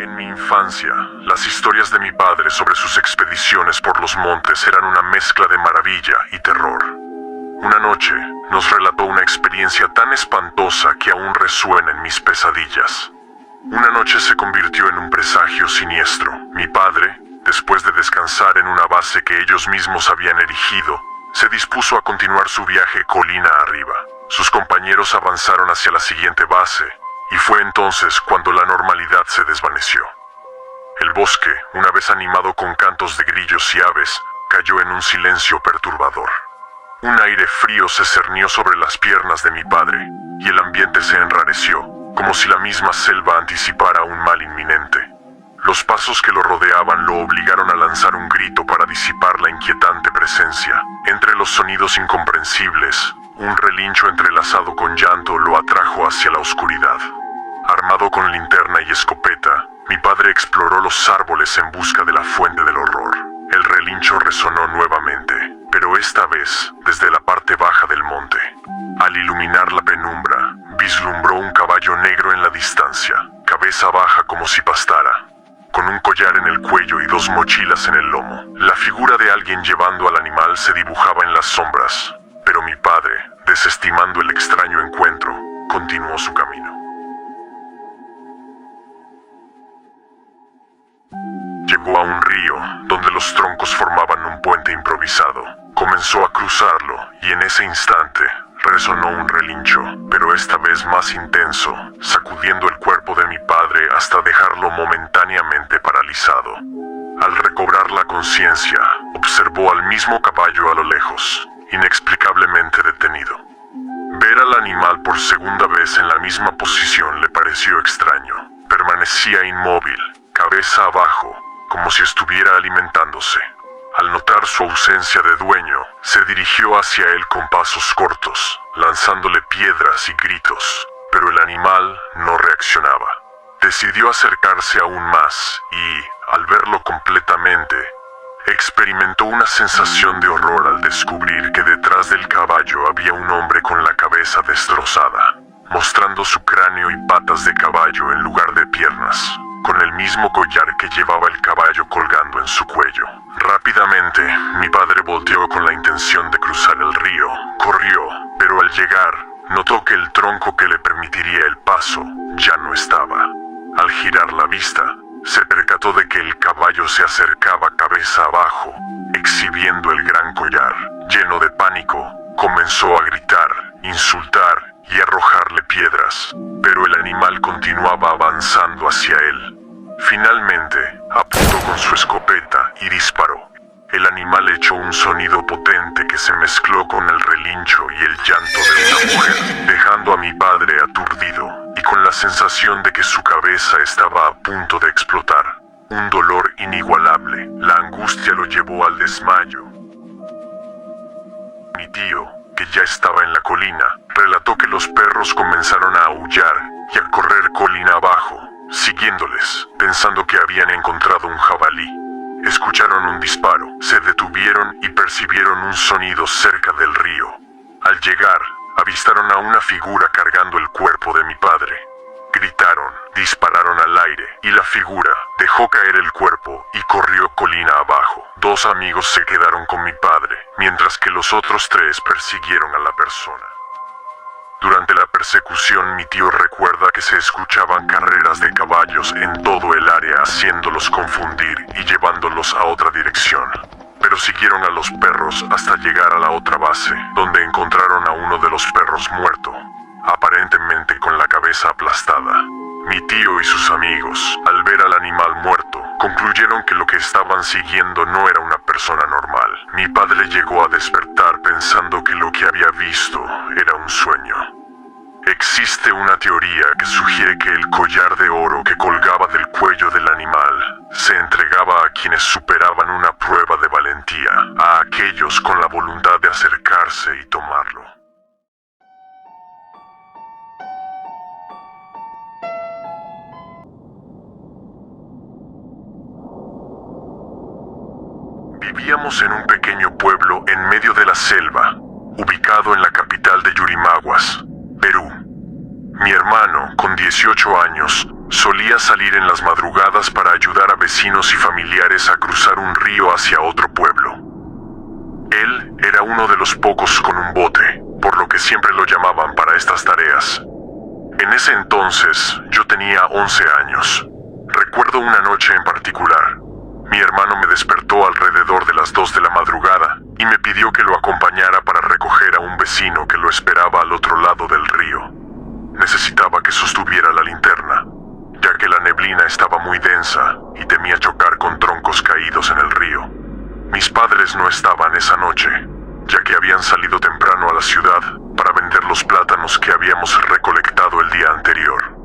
En mi infancia, las historias de mi padre sobre sus expediciones por los montes eran una mezcla de maravilla y terror. Una noche, nos relató una experiencia tan espantosa que aún resuena en mis pesadillas. Una noche se convirtió en un presagio siniestro. Mi padre, después de descansar en una base que ellos mismos habían erigido, se dispuso a continuar su viaje colina arriba. Sus compañeros avanzaron hacia la siguiente base, y fue entonces cuando la normalidad se desvaneció. El bosque, una vez animado con cantos de grillos y aves, cayó en un silencio perturbador. Un aire frío se cernió sobre las piernas de mi padre, y el ambiente se enrareció, como si la misma selva anticipara un mal inminente. Los pasos que lo rodeaban lo obligaron a lanzar un grito para disipar la inquietante presencia. Entre los sonidos incomprensibles, un relincho entrelazado con llanto lo atrajo hacia la oscuridad. Armado con linterna y escopeta, mi padre exploró los árboles en busca de la fuente del horror. El relincho resonó nuevamente, pero esta vez desde la parte baja del monte. Al iluminar la penumbra, vislumbró un caballo negro en la distancia, cabeza baja como si pastara, con un collar en el cuello y dos mochilas en el lomo. La figura de alguien llevando al animal se dibujaba en las sombras, pero mi padre, desestimando el extraño encuentro, continuó su camino. Llegó a un río, donde los troncos formaban un puente improvisado. Comenzó a cruzarlo, y en ese instante, resonó un relincho, pero esta vez más intenso, sacudiendo el cuerpo de mi padre hasta dejarlo momentáneamente paralizado. Al recobrar la conciencia, observó al mismo caballo a lo lejos, inexplicablemente detenido. Ver al animal por segunda vez en la misma posición le pareció extraño. Permanecía inmóvil, cabeza abajo, como si estuviera alimentándose. Al notar su ausencia de dueño, se dirigió hacia él con pasos cortos, lanzándole piedras y gritos, pero el animal no reaccionaba. Decidió acercarse aún más y, al verlo completamente, experimentó una sensación de horror al descubrir que detrás del caballo había un hombre con la cabeza destrozada, mostrando su cráneo y patas de caballo en lugar de piernas, con el mismo collar que llevaba el caballo colgando en su cuello. Rápidamente, mi padre volteó con la intención de cruzar el río. Corrió, pero al llegar, notó que el tronco que le permitiría el paso ya no estaba. Al girar la vista, se percató de que el caballo se acercaba cabeza abajo, exhibiendo el gran collar. Lleno de pánico, comenzó a gritar, insultar y arrojarle piedras, pero el animal continuaba avanzando hacia él. Finalmente, apuntó con su escopeta y disparó. El animal echó un sonido potente que se mezcló con el relincho y el llanto de una mujer, dejando a mi padre aturdido y con la sensación de que su cabeza estaba a punto de explotar. Un dolor inigualable, la angustia lo llevó al desmayo. Mi tío, que ya estaba en la colina, relató que los perros comenzaron a aullar y a correr colina abajo, siguiéndoles, pensando que habían encontrado un jabalí. Escucharon un disparo, se detuvieron y percibieron un sonido cerca del río. Al llegar, avistaron a una figura cargando el cuerpo de mi padre. Gritaron, dispararon al aire, y la figura dejó caer el cuerpo y corrió colina abajo. Dos amigos se quedaron con mi padre, mientras que los otros tres persiguieron a la persona. Durante la persecución, mi tío recuerda que se escuchaban carreras de caballos en todo el área, haciéndolos confundir y llevándolos a otra dirección. Pero siguieron a los perros hasta llegar a la otra base, donde encontraron a uno de los perros muerto, aparentemente con la cabeza aplastada. Mi tío y sus amigos, al ver al animal muerto, concluyeron que lo que estaban siguiendo no era una persona normal. Mi padre llegó a despertar pensando que lo que había visto era un sueño. Existe una teoría que sugiere que el collar de oro que colgaba del cuello del animal se entregaba a quienes superaban una prueba de valentía, a aquellos con la voluntad de acercarse y tomarlo. Vivíamos en un pequeño pueblo en medio de la selva, ubicado en la capital de Yurimaguas, Perú. Mi hermano, con 18 años, Solía salir en las madrugadas para ayudar a vecinos y familiares a cruzar un río hacia otro pueblo. Él era uno de los pocos con un bote, por lo que siempre lo llamaban para estas tareas. En ese entonces, yo tenía 11 años. Recuerdo una noche en particular. Mi hermano me despertó alrededor de las 2 de la madrugada y me pidió que lo acompañara para recoger a un vecino que lo esperaba al otro lado del río. Necesitaba que sostuviera la linterna, ya que la neblina estaba muy densa y temía chocar con troncos caídos en el río. Mis padres no estaban esa noche, ya que habían salido temprano a la ciudad para vender los plátanos que habíamos recolectado el día anterior.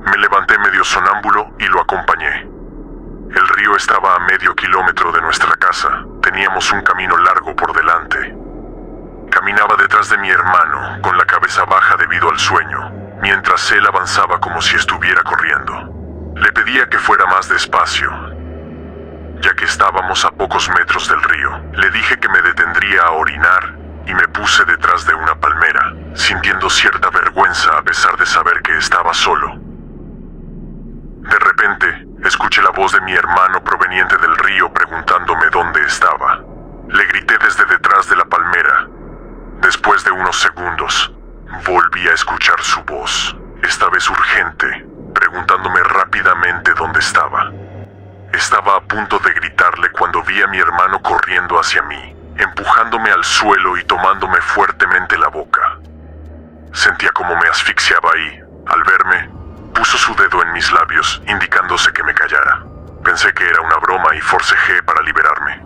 Me levanté medio sonámbulo y lo acompañé. El río estaba a medio kilómetro de nuestra casa. Teníamos un camino largo por delante. Caminaba detrás de mi hermano, con la cabeza baja debido al sueño, mientras él avanzaba como si estuviera corriendo. Le pedía que fuera más despacio, ya que estábamos a pocos metros del río. Le dije que me detendría a orinar y me puse detrás de una palmera, sintiendo cierta vergüenza a pesar de saber que estaba solo. De repente, escuché la voz de mi hermano proveniente del río preguntándome dónde estaba. Le grité desde detrás de la palmera. Después de unos segundos, volví a escuchar su voz, esta vez urgente, preguntándome rápidamente dónde estaba. Estaba a punto de gritarle cuando vi a mi hermano corriendo hacia mí, empujándome al suelo y tomándome fuertemente la boca. Sentía como me asfixiaba ahí. Al verme, puso su dedo en mis labios, indicándose que me callara. Pensé que era una broma y forcejeé para liberarme.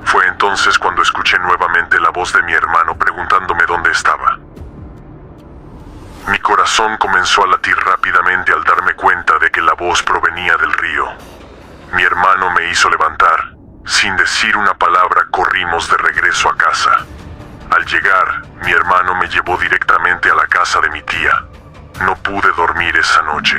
Fue entonces cuando escuché nuevamente la voz de mi hermano preguntándome dónde estaba. Mi corazón comenzó a latir rápidamente al darme cuenta de que la voz provenía del río. Mi hermano me hizo levantar. Sin decir una palabra, corrimos de regreso a casa. Al llegar, mi hermano me llevó directamente a la casa de mi tía. No pude dormir esa noche.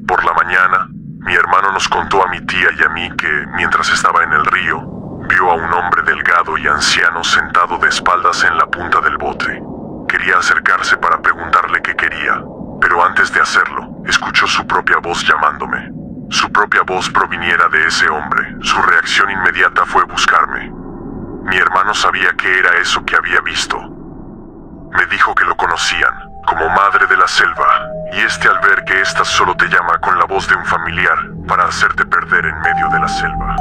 Por la mañana, mi hermano nos contó a mi tía y a mí que, mientras estaba en el río, vio a un hombre delgado y anciano sentado de espaldas en la punta del bote. Quería acercarse para preguntarle qué quería, pero antes de hacerlo, escuchó su propia voz llamándome. Su propia voz proviniera de ese hombre. Su reacción inmediata fue buscarme. Mi hermano sabía qué era eso que había visto. Me dijo que lo conocían como Madre de la Selva, y al ver que ésta solo te llama con la voz de un familiar para hacerte perder en medio de la selva.